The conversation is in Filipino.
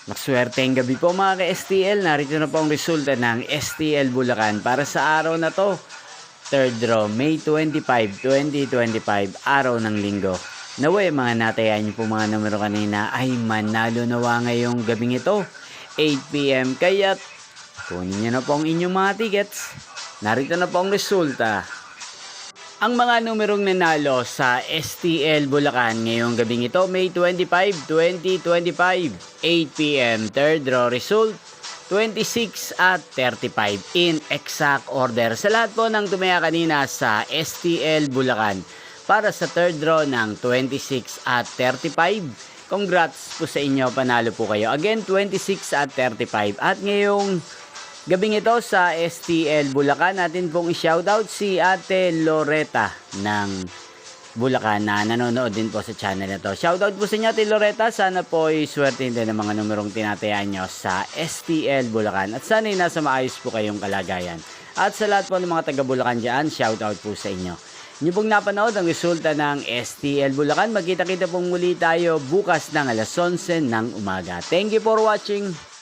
Maswerteng gabi po mga ka-STL. Narito na po ang resulta ng STL Bulacan para sa araw na to. Third draw, May 25, 2025, araw ng linggo. Naway mga natayan niyo po mga numero kanina ay manalo nawa ngayong gabing ito. 8 PM kaya't kunin niyo na po ang inyong mga tickets. Narito na po ang resulta. Ang mga numerong nanalo sa STL Bulacan ngayong gabing ito, May 25, 2025, 8 PM, third draw result, 26 at 35 in exact order. Sa lahat po ng tumaya kanina sa STL Bulacan para sa third draw ng 26 at 35, congrats po sa inyo, panalo po kayo. Again, 26 at 35. At ngayong gabing ito sa STL Bulacan, natin pong i-shoutout si Ate Loretta ng Bulacan na nanonood din po sa channel na to. Shoutout po sa inyo Ate Loretta, sana po i-swerte din ang mga numerong tinatayan nyo sa STL Bulacan at sana nasa maayos po kayong kalagayan. At sa lahat po ng mga taga Bulacan dyan, shoutout po sa inyo. Inyo pong napanood ang resulta ng STL Bulacan. Magkita-kita pong muli tayo bukas ng alas 11 ng umaga. Thank you for watching.